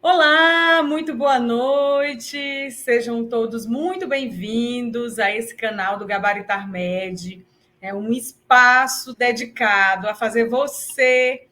Olá, muito boa noite. Sejam todos muito bem-vindos a esse canal do Gabaritar Med. É um espaço dedicado a fazer você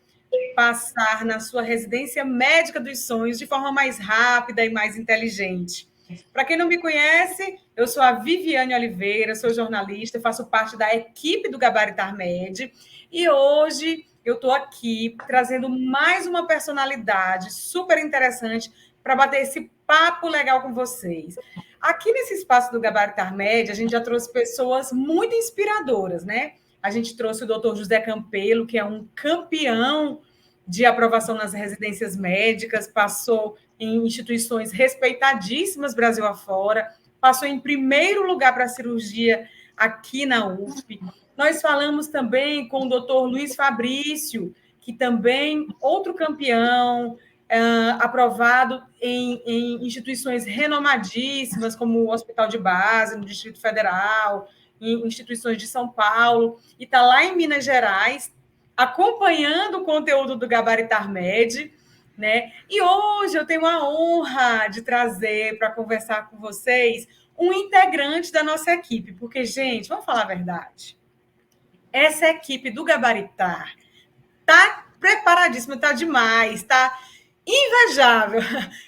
passar na sua residência médica dos sonhos de forma mais rápida e mais inteligente. Para quem não me conhece, eu sou a Viviane Oliveira, sou jornalista, faço parte da equipe do Gabaritar Med e hoje eu estou aqui trazendo mais uma personalidade super interessante para bater esse papo legal com vocês. Aqui nesse espaço do Gabaritar Med, a gente já trouxe pessoas muito inspiradoras, né? A gente trouxe o doutor José Campelo, que é um campeão de aprovação nas residências médicas, passou em instituições respeitadíssimas Brasil afora, passou em primeiro lugar para a cirurgia aqui na UFP. Nós falamos também com o doutor Luiz Fabrício, que também outro campeão, aprovado em instituições renomadíssimas, como o Hospital de Base, no Distrito Federal, em instituições de São Paulo, e está lá em Minas Gerais, acompanhando o conteúdo do Gabaritar Med, né? E hoje eu tenho a honra de trazer para conversar com vocês um integrante da nossa equipe, porque, gente, vamos falar a verdade. Essa equipe do Gabaritar está preparadíssima, está demais, está invejável.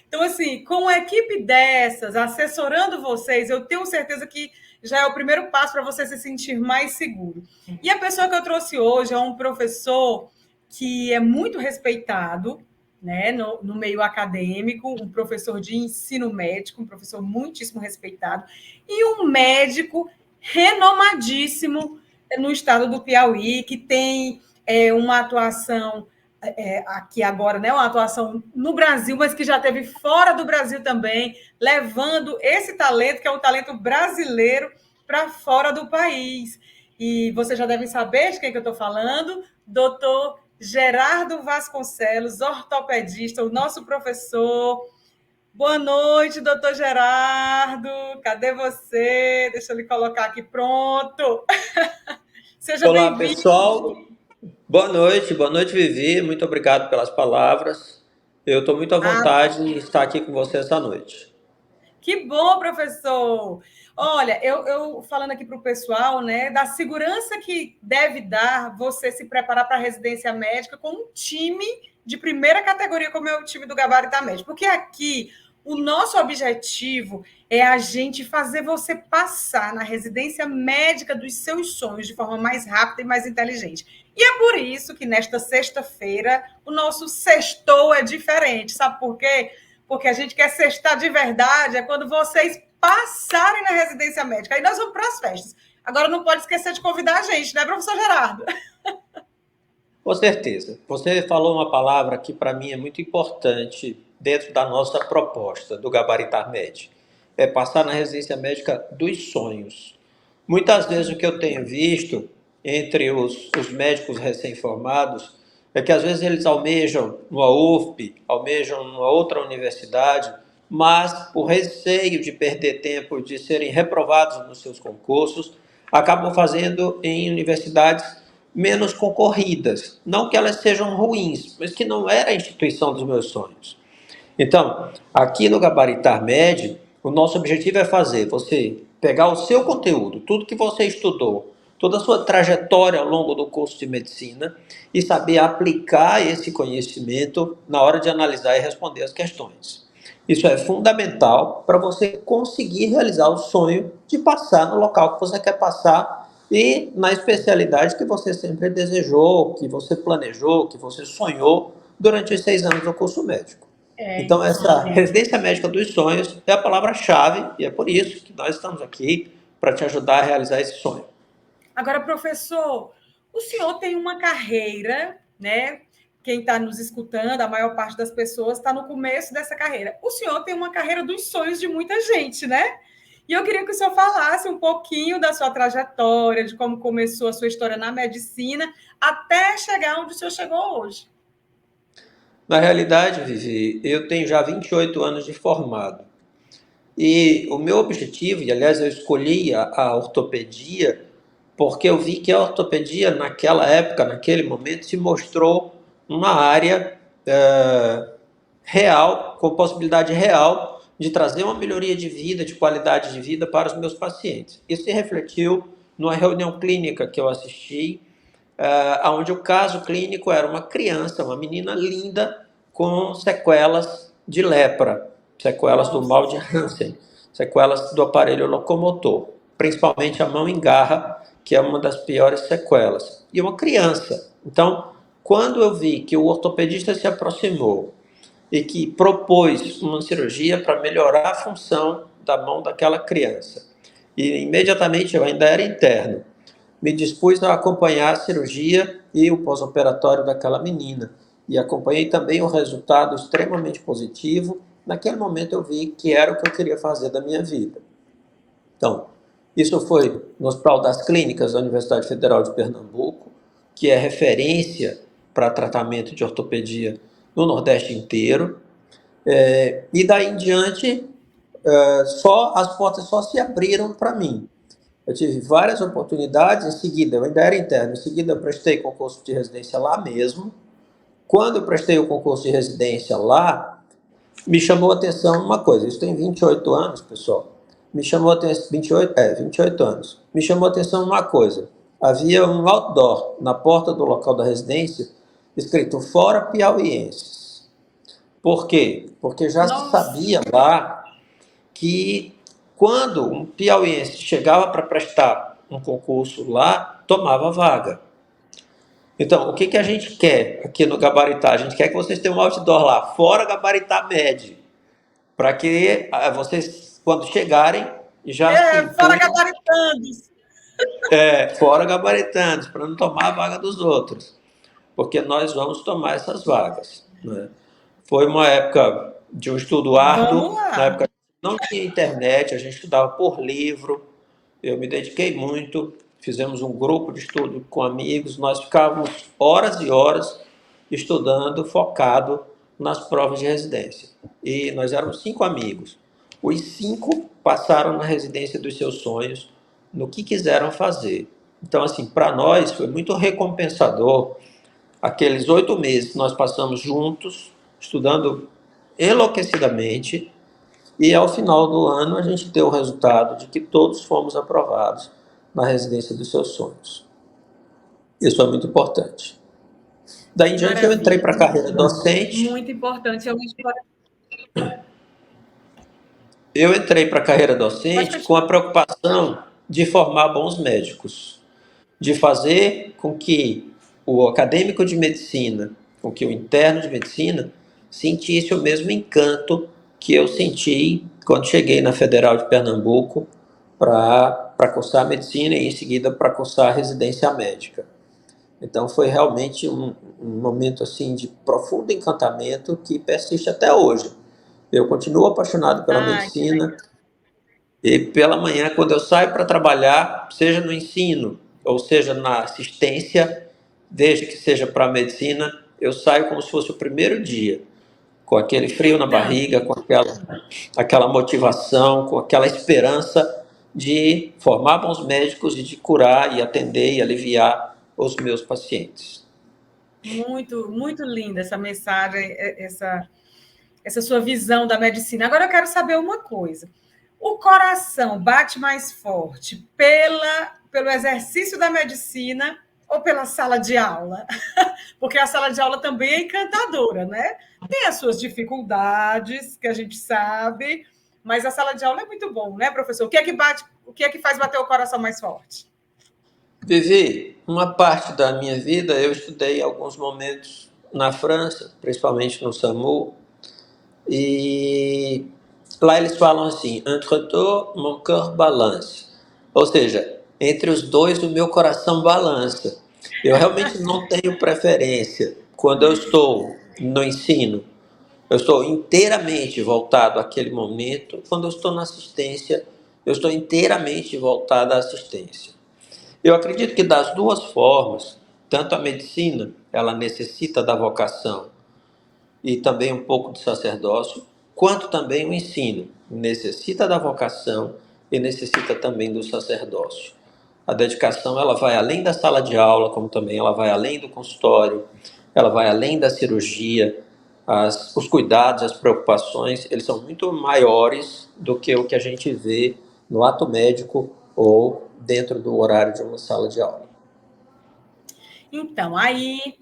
Então, assim, com uma equipe dessas, assessorando vocês, eu tenho certeza que já é o primeiro passo para você se sentir mais seguro. E a pessoa que eu trouxe hoje é um professor que é muito respeitado, né, no meio acadêmico, um professor de ensino médico, um professor muitíssimo respeitado, e um médico renomadíssimo no estado do Piauí, que tem uma atuação aqui agora, né, uma atuação no Brasil, mas que já teve fora do Brasil também, levando esse talento, que é um talento brasileiro, para fora do país. E vocês já devem saber de quem que eu estou falando, doutor Gerardo Vasconcelos, ortopedista, o nosso professor. Boa noite, doutor Gerardo. Cadê você? Deixa eu lhe colocar aqui pronto. Seja Olá, bem-vindo. pessoal. Boa noite, Vivi. Muito obrigado pelas palavras. Eu estou muito à vontade em estar aqui com você essa noite. Que bom, professor! Olha, eu falando aqui para o pessoal, né, da segurança que deve dar você se preparar para a residência médica com um time de primeira categoria, como é o time do Gabarita Médico. Porque aqui o nosso objetivo é a gente fazer você passar na residência médica dos seus sonhos de forma mais rápida e mais inteligente. E é por isso que nesta sexta-feira o nosso sextou é diferente. Sabe por quê? Porque a gente quer sextar de verdade, é quando vocês passarem na residência médica. Aí nós vamos para as festas. Agora não pode esquecer de convidar a gente, né, professor Gerardo? Com certeza. Você falou uma palavra que para mim é muito importante dentro da nossa proposta do Gabaritar Med. É passar na residência médica dos sonhos. Muitas vezes o que eu tenho visto entre os médicos recém-formados é que às vezes eles almejam numa UFP, almejam numa outra universidade, mas por receio de perder tempo, de serem reprovados nos seus concursos, acabam fazendo em universidades menos concorridas. Não que elas sejam ruins, mas que não era a instituição dos meus sonhos. Então, aqui no Gabaritar Med, o nosso objetivo é fazer você pegar o seu conteúdo, tudo que você estudou, toda a sua trajetória ao longo do curso de medicina e saber aplicar esse conhecimento na hora de analisar e responder as questões. Isso é fundamental para você conseguir realizar o sonho de passar no local que você quer passar e na especialidade que você sempre desejou, que você planejou, que você sonhou durante os 6 anos do curso médico. É Então, isso essa mesmo. residência médica dos sonhos é a palavra-chave e é por isso que nós estamos aqui para te ajudar a realizar esse sonho. Agora, professor, o senhor tem uma carreira, né? Quem está nos escutando, a maior parte das pessoas está no começo dessa carreira. O senhor tem uma carreira dos sonhos de muita gente, né? E eu queria que o senhor falasse um pouquinho da sua trajetória, de como começou a sua história na medicina, até chegar onde o senhor chegou hoje. Na realidade, Vivi, eu tenho já 28 anos de formado. E o meu objetivo, e aliás eu escolhi a ortopedia, porque eu vi que a ortopedia naquela época, naquele momento, se mostrou uma área real, com possibilidade real de trazer uma melhoria de vida, de qualidade de vida para os meus pacientes. Isso se refletiu numa reunião clínica que eu assisti, onde o caso clínico era uma criança, uma menina linda, com sequelas de lepra, sequelas do Nossa. mal de Hansen, sequelas do aparelho locomotor, principalmente a mão em garra, que é uma das piores sequelas. E uma criança. Então, quando eu vi que o ortopedista se aproximou e que propôs uma cirurgia para melhorar a função da mão daquela criança, e imediatamente eu ainda era interno, me dispus a acompanhar a cirurgia e o pós-operatório daquela menina. E acompanhei também o resultado extremamente positivo. Naquele momento eu vi que era o que eu queria fazer da minha vida. Então, isso foi no Hospital das Clínicas da Universidade Federal de Pernambuco, que é referência para tratamento de ortopedia no Nordeste inteiro. E daí em diante, as portas só se abriram para mim. Eu tive várias oportunidades, em seguida, eu ainda era interno, em seguida eu prestei concurso de residência lá mesmo. Quando eu prestei o concurso de residência lá, me chamou a atenção uma coisa, isso tem 28 anos, pessoal, me chamou a atenção, 28 anos, me chamou a atenção uma coisa, havia um outdoor na porta do local da residência, escrito Fora Piauienses. Por quê? Porque já se Nossa. sabia lá que quando um piauiense chegava para prestar um concurso lá, tomava vaga. Então, o que, que a gente quer aqui no Gabaritar? A gente quer que vocês tenham um outdoor lá, fora Gabaritar Med, para que vocês, quando chegarem, já se Fora intuem gabaritando. fora gabaritados, para não tomar a vaga dos outros, porque nós vamos tomar essas vagas, né? Foi uma época de um estudo Vamos árduo, na lá. época não tinha internet, a gente estudava por livro, eu me dediquei muito, fizemos um grupo de estudo com amigos, nós ficávamos horas e horas estudando, focado nas provas de residência. E nós éramos 5 amigos. Os 5 passaram na residência dos seus sonhos, no que quiseram fazer. Então, assim, para nós foi muito recompensador aqueles 8 meses que nós passamos juntos, estudando enlouquecidamente, e ao final do ano a gente deu o resultado de que todos fomos aprovados na residência dos seus sonhos. Isso é muito importante. Daí em Que diante eu entrei maravilha. para a carreira docente. Muito importante. É uma história. Eu entrei para a carreira Pode docente com a continuar. preocupação de formar bons médicos, de fazer com que o acadêmico de medicina, com que o interno de medicina sentisse o mesmo encanto que eu senti quando cheguei na Federal de Pernambuco para cursar medicina e em seguida para cursar residência médica. Então foi realmente um momento assim de profundo encantamento que persiste até hoje. Eu continuo apaixonado pela Ah, que medicina, legal. e pela manhã, quando eu saio para trabalhar, seja no ensino ou seja na assistência, desde que seja para a medicina, eu saio como se fosse o primeiro dia, com aquele frio na Então, barriga, com aquela motivação, com aquela esperança de formar bons médicos e de curar e atender e aliviar os meus pacientes. muito, muito linda essa mensagem, essa sua visão da medicina. Agora eu quero saber uma coisa. O coração bate mais forte pelo exercício da medicina ou pela sala de aula? Porque a sala de aula também é encantadora, né? Tem as suas dificuldades, que a gente sabe, mas a sala de aula é muito bom, né, professor? O que é que faz bater o coração mais forte? Vivi, uma parte da minha vida eu estudei alguns momentos na França, principalmente no SAMU, e lá eles falam assim, entre deux, mon cœur balance. Ou seja, entre os dois o meu coração balança. Eu realmente não tenho preferência. Quando eu estou no ensino, eu estou inteiramente voltado àquele momento. Quando eu estou na assistência, eu estou inteiramente voltado à assistência. Eu acredito que das duas formas, tanto a medicina, ela necessita da vocação e também um pouco de sacerdócio, quanto também o ensino necessita da vocação e necessita também do sacerdócio. A dedicação ela vai além da sala de aula, como também ela vai além do consultório, ela vai além da cirurgia. os cuidados, as preocupações, eles são muito maiores do que o que a gente vê no ato médico ou dentro do horário de uma sala de aula. Então, aí,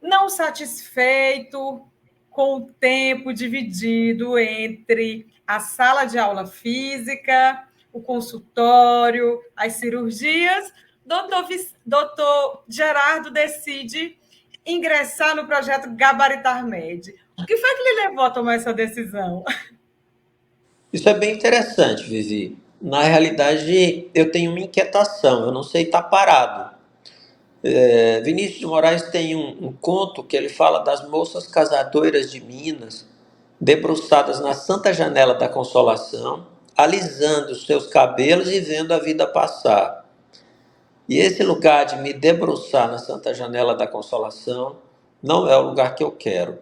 não satisfeito com o tempo dividido entre a sala de aula física, o consultório, as cirurgias, doutor Gerardo decide ingressar no projeto Gabaritar Med. O que foi que lhe levou a tomar essa decisão? Isso é bem interessante, Vivi. Na realidade, eu tenho uma inquietação, eu não sei estar parado. Vinícius de Moraes tem um conto que ele fala das moças casadoiras de Minas, debruçadas na santa janela da consolação, alisando os seus cabelos e vendo a vida passar. E esse lugar de me debruçar na santa janela da consolação não é o lugar que eu quero.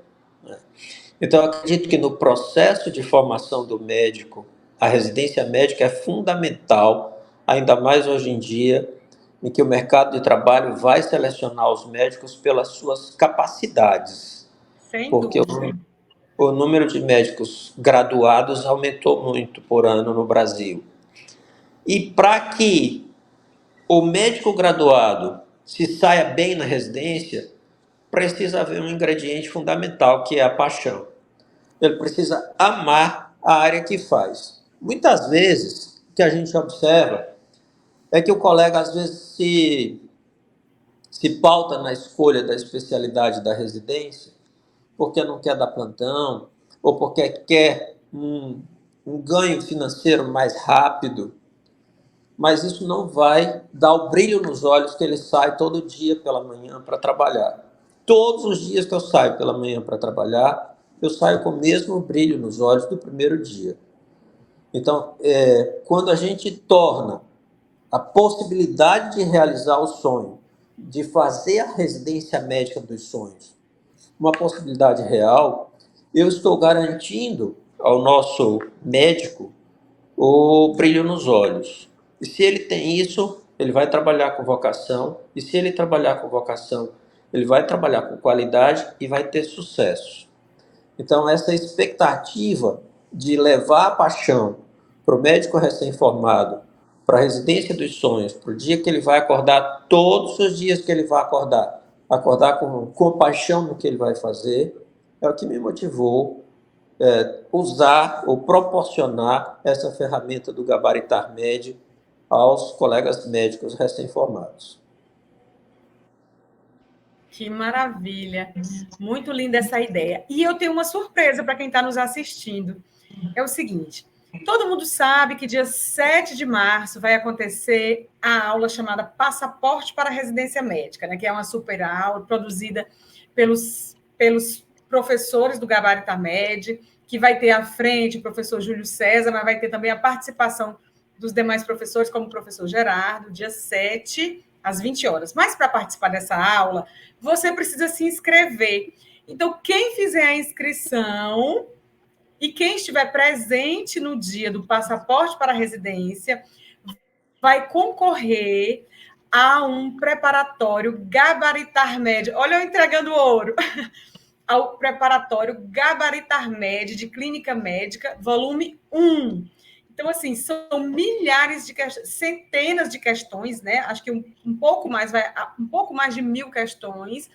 Então, eu acredito que no processo de formação do médico, a residência médica é fundamental, ainda mais hoje em dia, em que o mercado de trabalho vai selecionar os médicos pelas suas capacidades, Sem porque dúvida. o número de médicos graduados aumentou muito por ano no Brasil. E para que o médico graduado se saia bem na residência, precisa haver um ingrediente fundamental, que é a paixão. Ele precisa amar a área que faz. Muitas vezes, o que a gente observa é que o colega, às vezes, se pauta na escolha da especialidade da residência porque não quer dar plantão, ou porque quer um ganho financeiro mais rápido, mas isso não vai dar o brilho nos olhos que ele sai todo dia pela manhã para trabalhar. Todos os dias que eu saio pela manhã para trabalhar, eu saio com o mesmo brilho nos olhos do primeiro dia. Então, quando a gente torna a possibilidade de realizar o sonho, de fazer a residência médica dos sonhos, uma possibilidade real, eu estou garantindo ao nosso médico o brilho nos olhos. E se ele tem isso, ele vai trabalhar com vocação. E se ele trabalhar com vocação, ele vai trabalhar com qualidade e vai ter sucesso. Então, essa expectativa de levar a paixão para o médico recém-formado, para a residência dos sonhos, para o dia que ele vai acordar, todos os dias que ele vai acordar com paixão no que ele vai fazer, é o que me motivou usar ou proporcionar essa ferramenta do Gabaritar Med aos colegas médicos recém-formados. Que maravilha! Muito linda essa ideia. E eu tenho uma surpresa para quem está nos assistindo. É o seguinte: todo mundo sabe que dia 7 de março vai acontecer a aula chamada Passaporte para a Residência Médica, né? Que é uma super aula produzida pelos professores do Gabaritar Med, que vai ter à frente o professor Júlio César, mas vai ter também a participação dos demais professores, como o professor Gerardo, dia 7, às 20 horas. Mas para participar dessa aula, você precisa se inscrever. Então, quem fizer a inscrição e quem estiver presente no dia do passaporte para a residência vai concorrer a um preparatório Gabaritar Med. Olha eu entregando ouro. Ao preparatório Gabaritar Med de Clínica Médica, volume 1. Então, assim, são milhares de questões, centenas de questões, né? Acho que um pouco mais de 1.000 questões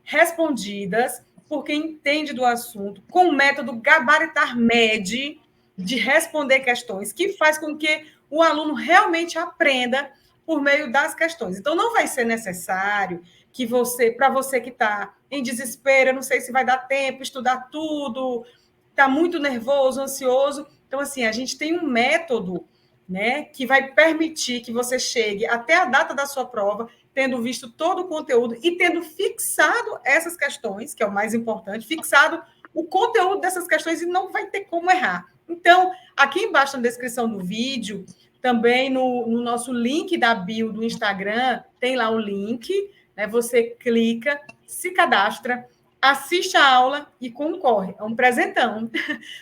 respondidas por quem entende do assunto, com o método Gabaritar Med de responder questões, que faz com que o aluno realmente aprenda por meio das questões. Então, não vai ser necessário que para você que está em desespero, não sei se vai dar tempo, estudar tudo, está muito nervoso, ansioso. Então, assim, a gente tem um método, né, que vai permitir que você chegue até a data da sua prova, tendo visto todo o conteúdo e tendo fixado essas questões, que é o mais importante, fixado o conteúdo dessas questões e não vai ter como errar. Então, aqui embaixo na descrição do vídeo, também no nosso link da bio do Instagram, tem lá o link, né? Você clica, se cadastra, assiste a aula e concorre. É um presentão.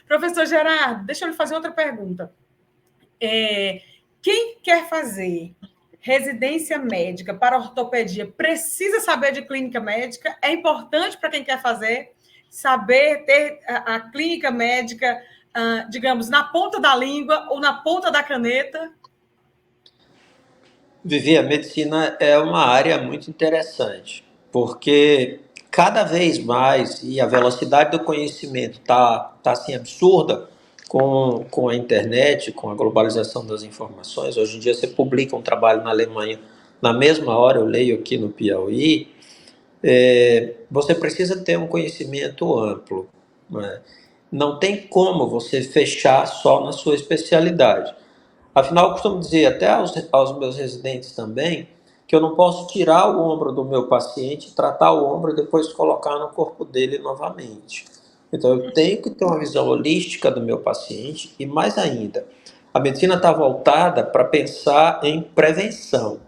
Professor Gerardo, deixa eu lhe fazer outra pergunta. Quem quer fazer residência médica para ortopedia precisa saber de clínica médica? É importante para quem quer fazer? saber ter a clínica médica, digamos, na ponta da língua ou na ponta da caneta? Vivi, a medicina é uma área muito interessante, porque cada vez mais, e a velocidade do conhecimento tá assim absurda com a internet, com a globalização das informações. Hoje em dia você publica um trabalho na Alemanha, na mesma hora eu leio aqui no Piauí. Você precisa ter um conhecimento amplo, né? Não tem como você fechar só na sua especialidade. Afinal, eu costumo dizer até aos meus residentes também que eu não posso tirar o ombro do meu paciente, tratar o ombro e depois colocar no corpo dele novamente. Então, eu tenho que ter uma visão holística do meu paciente e, mais ainda, a medicina está voltada para pensar em prevenção.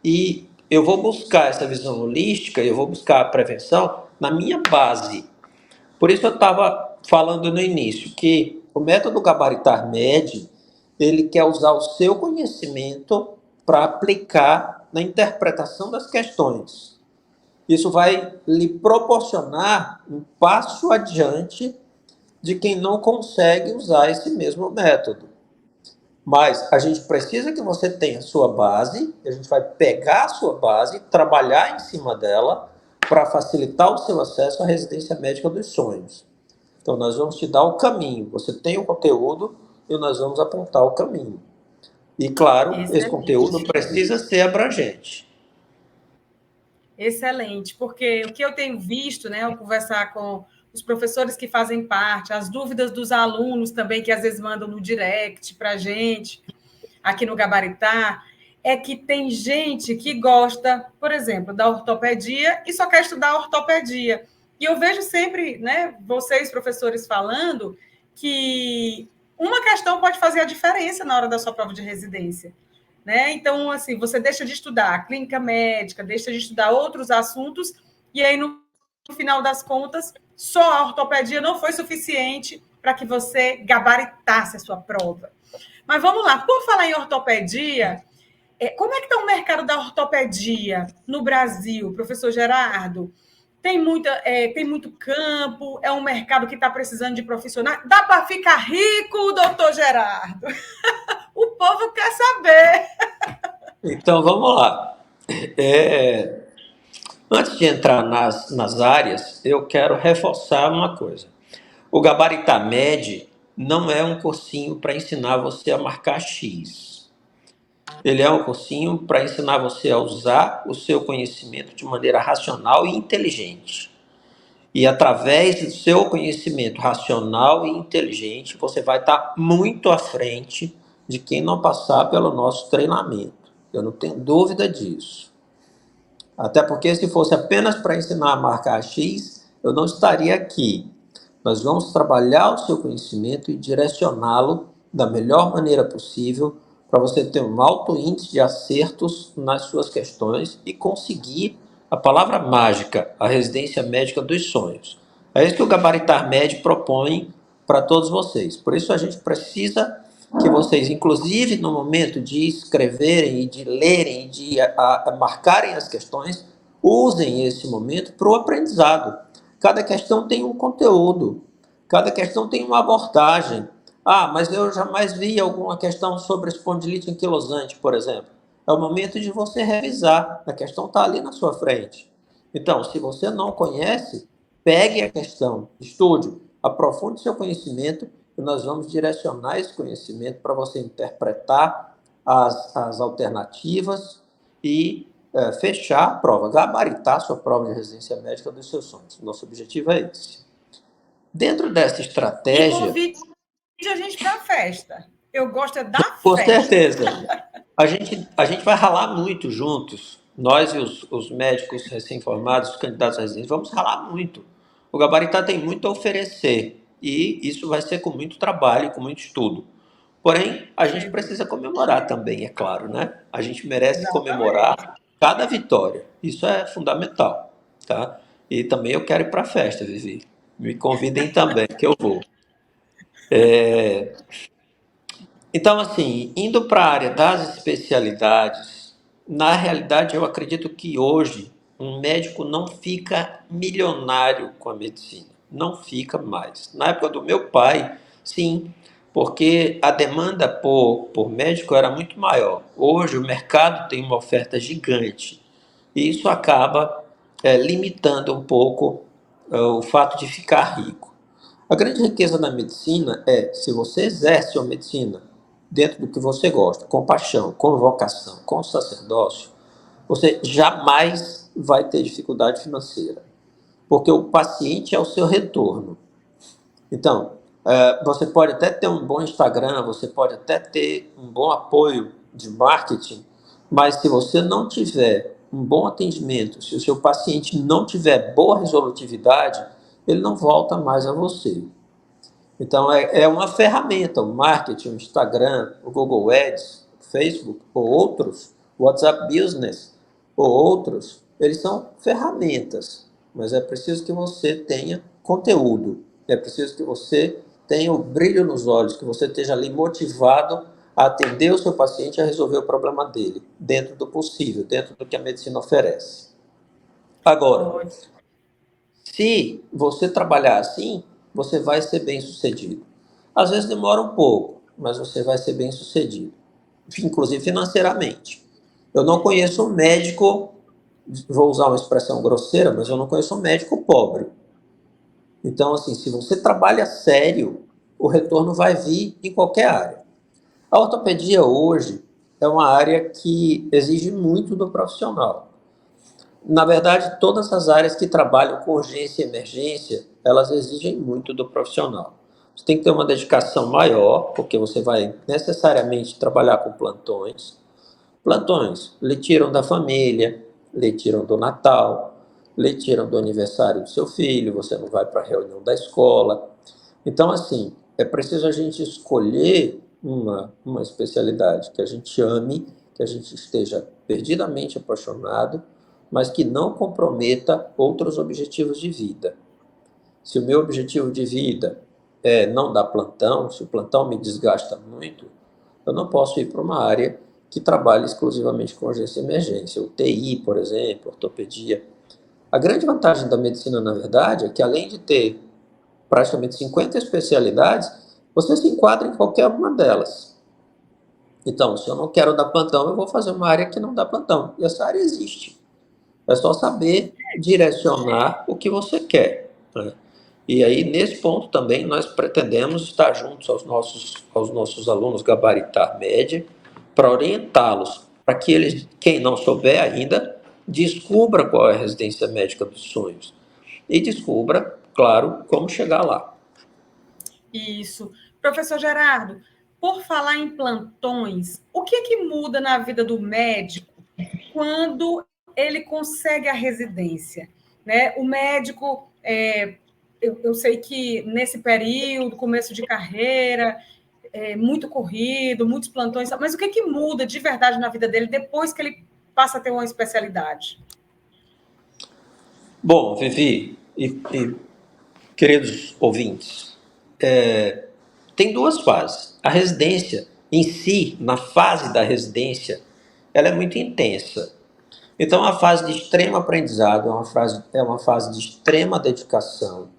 E eu vou buscar essa visão holística, eu vou buscar a prevenção na minha base. Por isso eu estava falando no início que o método Gabaritar Med, ele quer usar o seu conhecimento para aplicar na interpretação das questões. Isso vai lhe proporcionar um passo adiante de quem não consegue usar esse mesmo método. Mas a gente precisa que você tenha a sua base, a gente vai pegar a sua base, trabalhar em cima dela para facilitar o seu acesso à residência médica dos sonhos. Então, nós vamos te dar o caminho. Você tem o conteúdo e nós vamos apontar o caminho. E, claro, esse conteúdo Excelente. precisa ser abrangente. Excelente, porque o que eu tenho visto, né, ao conversar com os professores que fazem parte, as dúvidas dos alunos também, que às vezes mandam no direct para a gente, aqui no Gabaritar, é que tem gente que gosta, por exemplo, da ortopedia e só quer estudar ortopedia. E eu vejo sempre, né, vocês, professores, falando que uma questão pode fazer a diferença na hora da sua prova de residência. Né? Então, assim, você deixa de estudar clínica médica, deixa de estudar outros assuntos, e aí, no final das contas, só a ortopedia não foi suficiente para que você gabaritasse a sua prova. Mas vamos lá, por falar em ortopedia, como é que está o mercado da ortopedia no Brasil, professor Gerardo? Tem muito campo, é um mercado que está precisando de profissionais. Dá para ficar rico, doutor Gerardo? O povo quer saber. Então, vamos lá. É, Antes de entrar nas áreas, eu quero reforçar uma coisa. O Gabaritar Med não é um cursinho para ensinar você a marcar X. Ele é um cursinho para ensinar você a usar o seu conhecimento de maneira racional e inteligente. E através do seu conhecimento racional e inteligente, você vai estar muito à frente de quem não passar pelo nosso treinamento. Eu não tenho dúvida disso. Até porque se fosse apenas para ensinar a marcar X, eu não estaria aqui. Nós vamos trabalhar o seu conhecimento e direcioná-lo da melhor maneira possível para você ter um alto índice de acertos nas suas questões e conseguir a palavra mágica, a residência médica dos sonhos. É isso que o Gabaritar Med propõe para todos vocês. Por isso a gente precisa que vocês, inclusive no momento de escreverem e de lerem e de marcarem as questões, usem esse momento para o aprendizado. Cada questão tem um conteúdo, cada questão tem uma abordagem. Ah, mas eu jamais vi alguma questão sobre espondilite anquilosante, por exemplo. É o momento de você revisar, a questão está ali na sua frente. Então, se você não conhece, pegue a questão, estude, aprofunde seu conhecimento e nós vamos direcionar esse conhecimento para você interpretar as alternativas e fechar a prova, gabaritar a sua prova de residência médica dos seus sonhos. Nosso objetivo é esse. Dentro dessa E estratégia... convide a gente para a festa. Eu gosto é da Com festa. certeza. A gente vai ralar muito juntos. Nós e os médicos recém-formados, os candidatos a residentes, vamos ralar muito. O Gabaritar tem muito a oferecer. E isso vai ser com muito trabalho, com muito estudo. Porém, a gente precisa comemorar também, é claro, né? A gente merece Exatamente. comemorar cada vitória. Isso é fundamental, tá? E também eu quero ir para a festa, Vivi. Me convidem também, que eu vou. Então, assim, indo para a área das especialidades, na realidade eu acredito que hoje um médico não fica milionário com a medicina. não fica mais. Na época do meu pai, sim, porque a demanda por médico era muito maior. Hoje o mercado tem uma oferta gigante e isso acaba limitando um pouco o fato de ficar rico. A grande riqueza da medicina é se você exerce a medicina dentro do que você gosta, com paixão, com vocação, com sacerdócio, você jamais vai ter dificuldade financeira, porque o paciente é o seu retorno. Então, você pode até ter um bom Instagram, você pode até ter um bom apoio de marketing, mas se você não tiver um bom atendimento, se o seu paciente não tiver boa resolutividade, ele não volta mais a você. Então, é uma ferramenta, o marketing, o Instagram, o Google Ads, o Facebook ou outros, o WhatsApp Business ou outros, eles são ferramentas, mas é preciso que você tenha conteúdo, é preciso que você tenha o brilho nos olhos, que você esteja ali motivado a atender o seu paciente a resolver o problema dele, dentro do possível, dentro do que a medicina oferece. Agora, Ótimo. se você trabalhar assim, você vai ser bem sucedido. Às vezes demora um pouco, mas você vai ser bem sucedido, inclusive financeiramente. Eu não conheço um médico, vou usar uma expressão grosseira, mas eu não conheço um médico pobre. Então, assim, se você trabalha sério, o retorno vai vir em qualquer área. A ortopedia hoje é uma área que exige muito do profissional. Na verdade, todas as áreas que trabalham com urgência e emergência, elas exigem muito do profissional. Você tem que ter uma dedicação maior, porque você vai necessariamente trabalhar com plantões. Plantões lhe tiram da família, lhe tiram do Natal, lhe tiram do aniversário do seu filho, você não vai para a reunião da escola. Então, assim, é preciso a gente escolher uma especialidade que a gente ame, que a gente esteja perdidamente apaixonado, mas que não comprometa outros objetivos de vida. Se o meu objetivo de vida é não dar plantão, se o plantão me desgasta muito, eu não posso ir para uma área que trabalhe exclusivamente com urgência e emergência, UTI, por exemplo, ortopedia. A grande vantagem da medicina, na verdade, é que além de ter praticamente 50 especialidades, você se enquadra em qualquer uma delas. Então, se eu não quero dar plantão, eu vou fazer uma área que não dá plantão. E essa área existe. É só saber direcionar o que você quer, né? E aí, nesse ponto também, nós pretendemos estar juntos aos nossos alunos gabaritar média, para orientá-los, para que eles, quem não souber ainda, descubra qual é a residência médica dos sonhos. E descubra, claro, como chegar lá. Isso. Professor Gerardo, por falar em plantões, o que é que muda na vida do médico quando ele consegue a residência? Né? O médico, eu sei que nesse período, começo de carreira, muito corrido, muitos plantões, mas o que é que muda de verdade na vida dele depois que ele passa a ter uma especialidade? Bom, Vivi e queridos ouvintes, tem duas fases. A residência em si, na fase da residência, ela é muito intensa. Então, é uma fase de extremo aprendizado, é uma fase de extrema dedicação,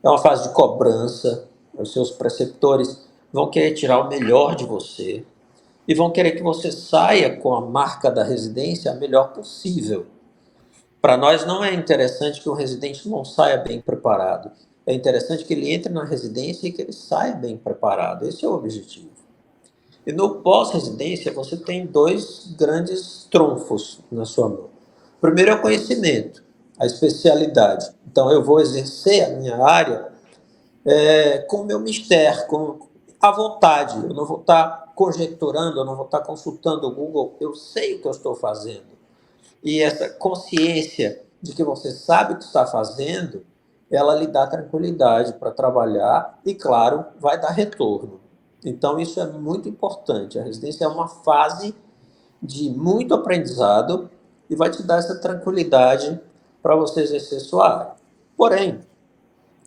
é uma fase de cobrança. Os seus preceptores vão querer tirar o melhor de você e vão querer que você saia com a marca da residência a melhor possível. Para nós não é interessante que o residente não saia bem preparado. É interessante que ele entre na residência e que ele saia bem preparado. Esse é o objetivo. E no pós-residência, você tem dois grandes trunfos na sua mão. O primeiro é o conhecimento, a especialidade. Então, eu vou exercer a minha área com o meu mistério, com a vontade. Eu não vou estar conjecturando, eu não vou estar consultando o Google. Eu sei o que eu estou fazendo. E essa consciência de que você sabe o que está fazendo, ela lhe dá tranquilidade para trabalhar e, claro, vai dar retorno. Então, isso é muito importante. A residência é uma fase de muito aprendizado e vai te dar essa tranquilidade para você exercer sua área. Porém,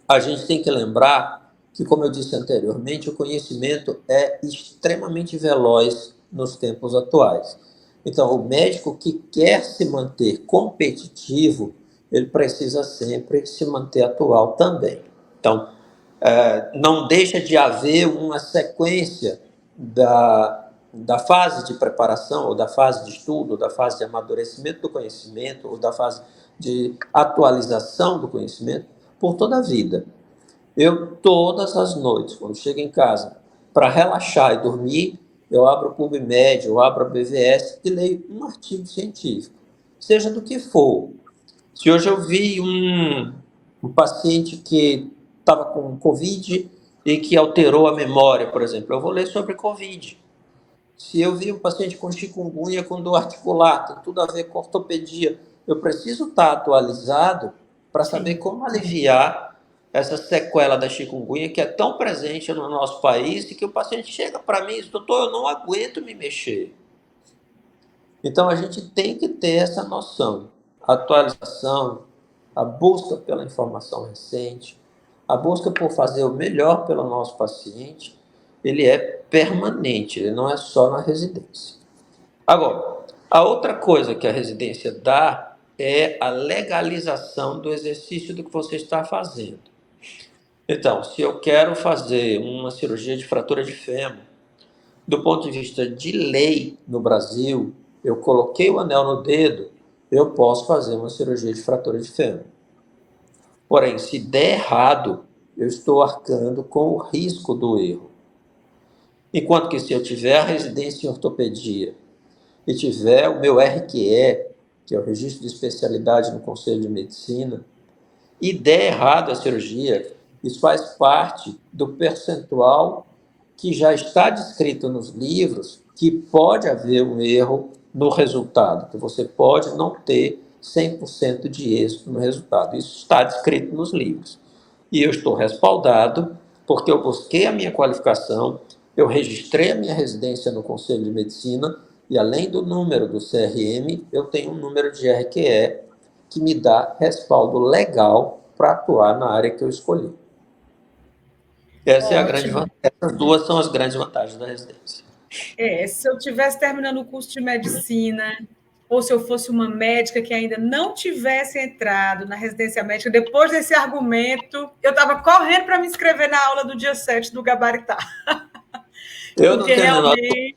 a gente tem que lembrar que, como eu disse anteriormente, o conhecimento é extremamente veloz nos tempos atuais. Então, o médico que quer se manter competitivo, ele precisa sempre se manter atual também. Então, não deixa de haver uma sequência da fase de preparação, ou da fase de estudo, ou da fase de amadurecimento do conhecimento, ou da fase de atualização do conhecimento, por toda a vida. Eu, todas as noites, quando chego em casa, para relaxar e dormir, eu abro o PubMed, eu abro a BVS e leio um artigo científico, seja do que for. Se hoje eu vi um paciente que estava com Covid e que alterou a memória, por exemplo, eu vou ler sobre Covid. Se eu vi um paciente com chikungunya, com dor articular, tem tudo a ver com ortopedia, eu preciso estar atualizado para saber como aliviar essa sequela da chikungunya que é tão presente no nosso país e que o paciente chega para mim e diz, doutor, eu não aguento me mexer. Então a gente tem que ter essa noção. A atualização, a busca pela informação recente, a busca por fazer o melhor pelo nosso paciente, ele é permanente, ele não é só na residência. Agora, a outra coisa que a residência dá é a legalização do exercício do que você está fazendo. Então, se eu quero fazer uma cirurgia de fratura de fêmur, do ponto de vista de lei no Brasil, eu coloquei o anel no dedo, eu posso fazer uma cirurgia de fratura de fêmur. Porém, se der errado, eu estou arcando com o risco do erro. Enquanto que se eu tiver a residência em ortopedia e tiver o meu RQE, que é o Registro de Especialidade no Conselho de Medicina, e der errado a cirurgia, isso faz parte do percentual que já está descrito nos livros, que pode haver um erro no resultado, que você pode não ter 100% de êxito no resultado. Isso está descrito nos livros. E eu estou respaldado porque eu busquei a minha qualificação, eu registrei a minha residência no Conselho de Medicina e, além do número do CRM, eu tenho um número de RQE que me dá respaldo legal para atuar na área que eu escolhi. Essa é a grande vantagem. Essas duas são as grandes vantagens da residência. Se eu tivesse terminando o curso de medicina, ou se eu fosse uma médica que ainda não tivesse entrado na residência médica, depois desse argumento, eu estava correndo para me inscrever na aula do dia 7 do Gabaritar. Eu não tenho realmente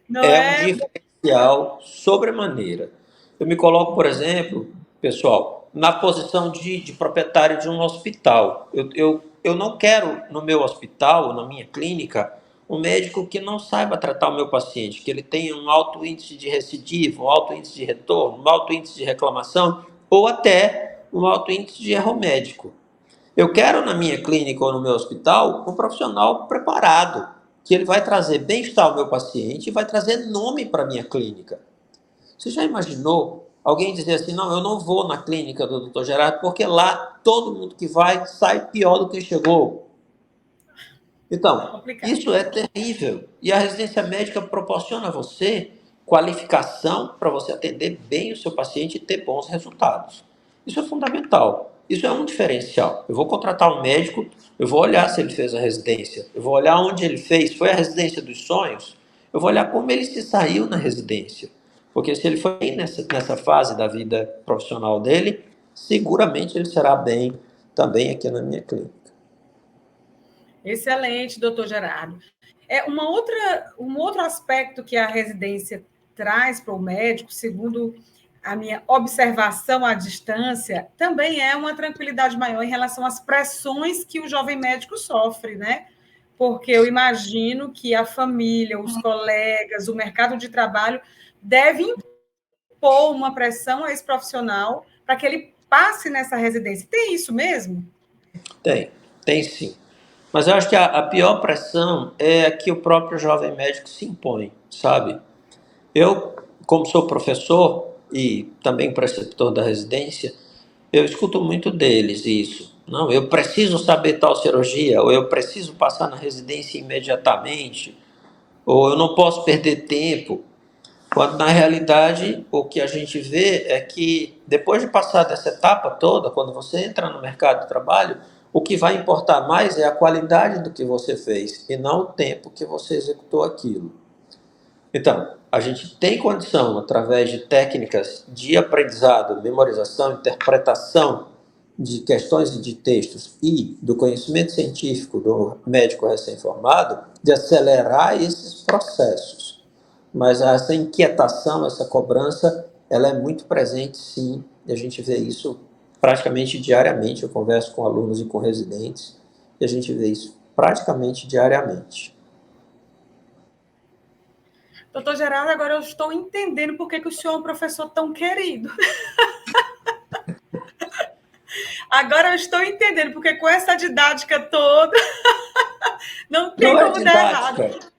não é um diferencial sobremaneira. Eu me coloco, por exemplo, pessoal, na posição de proprietário de um hospital. Eu não quero no meu hospital, na minha clínica, um médico que não saiba tratar o meu paciente, que ele tenha um alto índice de recidiva, um alto índice de retorno, um alto índice de reclamação, ou até um alto índice de erro médico. Eu quero na minha clínica ou no meu hospital um profissional preparado, que ele vai trazer bem-estar ao meu paciente e vai trazer nome para a minha clínica. Você já imaginou alguém dizer assim, não, eu não vou na clínica do Dr. Gerardo porque lá todo mundo que vai sai pior do que chegou? Então, isso é terrível. E a residência médica proporciona a você qualificação para você atender bem o seu paciente e ter bons resultados. Isso é fundamental. Isso é um diferencial. Eu vou contratar um médico, eu vou olhar se ele fez a residência, eu vou olhar onde ele fez, foi a residência dos sonhos, eu vou olhar como ele se saiu na residência. Porque se ele foi bem nessa fase da vida profissional dele, seguramente ele será bem também aqui na minha clínica. Excelente, doutor Gerardo. Um outro aspecto que a residência traz para o médico, segundo a minha observação à distância, também é uma tranquilidade maior em relação às pressões que o jovem médico sofre, né? Porque eu imagino que a família, os colegas, o mercado de trabalho devem impor uma pressão a esse profissional para que ele passe nessa residência. Tem isso mesmo? Tem sim. Mas eu acho que a pior pressão é a que o próprio jovem médico se impõe, sabe? Eu, como sou professor e também preceptor da residência, eu escuto muito deles isso. Não, eu preciso saber tal cirurgia, ou eu preciso passar na residência imediatamente, ou eu não posso perder tempo. Quando, na realidade, o que a gente vê é que, depois de passar dessa etapa toda, quando você entra no mercado de trabalho, o que vai importar mais é a qualidade do que você fez, e não o tempo que você executou aquilo. Então, a gente tem condição, através de técnicas de aprendizado, memorização, interpretação de questões e de textos e do conhecimento científico do médico recém-formado, de acelerar esses processos. Mas essa inquietação, essa cobrança, ela é muito presente, sim, e a gente vê isso praticamente diariamente. Eu converso com alunos e com residentes, e a gente vê isso praticamente diariamente. Doutor Gerardo, agora eu estou entendendo por que o senhor é um professor tão querido. Agora eu estou entendendo, porque com essa didática toda, não tem Não é como dar errado. didática.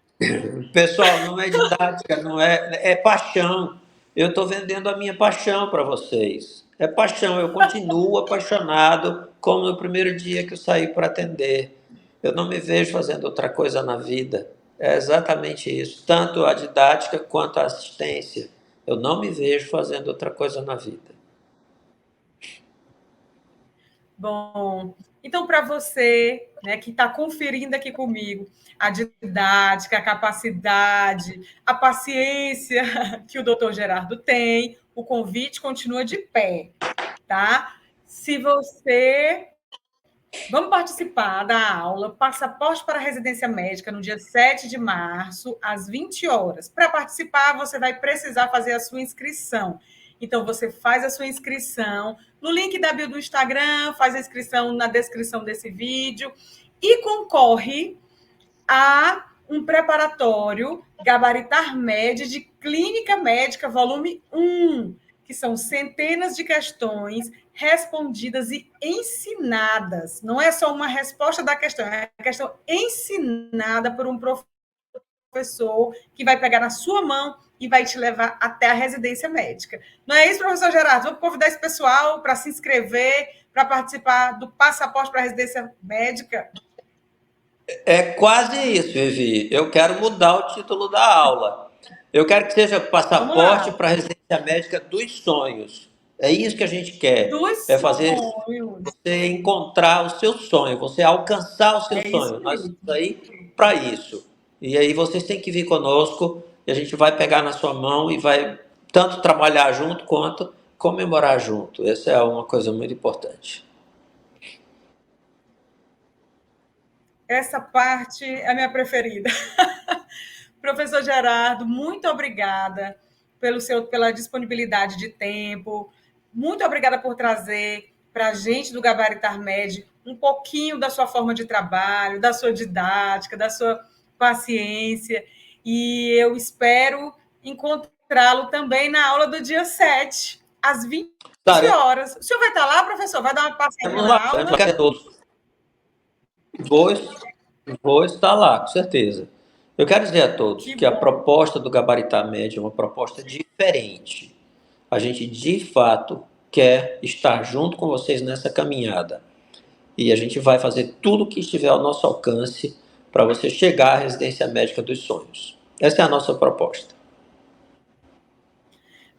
Pessoal, não é didática, não é paixão. Eu estou vendendo a minha paixão para vocês. É paixão, eu continuo apaixonado como no primeiro dia que eu saí para atender. Eu não me vejo fazendo outra coisa na vida. É exatamente isso, tanto a didática quanto a assistência. Eu não me vejo fazendo outra coisa na vida. Bom, então para você, né, que está conferindo aqui comigo a didática, a capacidade, a paciência que o doutor Gerardo tem, o convite continua de pé, tá? Se você Vamos participar da aula Passaporte para a Residência Médica no dia 7 de março, às 20 horas. Para participar, você vai precisar fazer a sua inscrição. Então, você faz a sua inscrição no link da bio do Instagram, faz a inscrição na descrição desse vídeo e concorre a um preparatório Gabaritar Med de Clínica Médica, volume 1, que são centenas de questões respondidas e ensinadas. Não é só uma resposta da questão, é a questão ensinada por um professor que vai pegar na sua mão e vai te levar até a residência médica. Não é isso, professor Gerardo? Vamos convidar esse pessoal para se inscrever, para participar do passaporte para a residência médica? É quase isso, Vivi. Eu quero mudar o título da aula. Eu quero que seja Vamos passaporte lá. para a residência médica dos sonhos. É isso que a gente quer. Dos É fazer sonhos. você encontrar o seu sonho, você alcançar o seu É isso sonho. Nós mesmo. estamos aí para isso. E aí vocês têm que vir conosco e a gente vai pegar na sua mão e vai tanto trabalhar junto quanto comemorar junto. Essa é uma coisa muito importante. Essa parte é a minha preferida. Professor Gerardo, muito obrigada pela disponibilidade de tempo. Muito obrigada por trazer para a gente do Gabaritar Med um pouquinho da sua forma de trabalho, da sua didática, da sua paciência. E eu espero encontrá-lo também na aula do dia 7, às 20 horas. O senhor vai estar lá, professor? Vai dar uma passadinha Estaremos lá, na aula? todos. Vou, vou estar lá, com certeza. Eu quero dizer a todos Que que a bom. proposta do Gabaritar Médio é uma proposta diferente. A gente, de fato, quer estar junto com vocês nessa caminhada. E a gente vai fazer tudo o que estiver ao nosso alcance para você chegar à residência médica dos sonhos. Essa é a nossa proposta.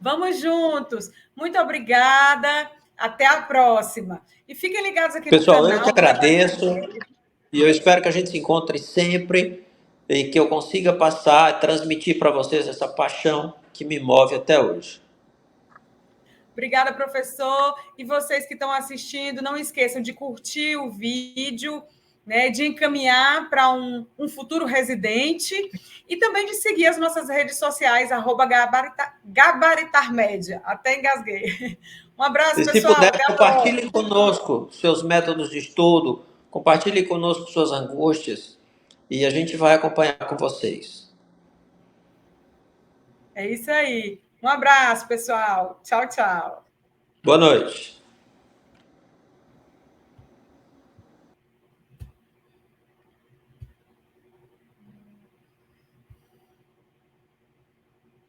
Vamos juntos. Muito obrigada. Até a próxima. E fiquem ligados aqui no Pessoal, eu que canal do Gabaritar agradeço Médio. e eu espero que a gente se encontre sempre e que eu consiga passar, transmitir para vocês essa paixão que me move até hoje. Obrigada, professor. E vocês que estão assistindo, não esqueçam de curtir o vídeo, né, de encaminhar para um futuro residente e também de seguir as nossas redes sociais, @gabaritarmédia. Até engasguei. Um abraço, E se pessoal. puder, Até a compartilhe próxima. conosco seus métodos de estudo, compartilhe conosco suas angústias e a gente vai acompanhar com vocês. É isso aí. Um abraço, pessoal. Tchau, tchau. Boa noite.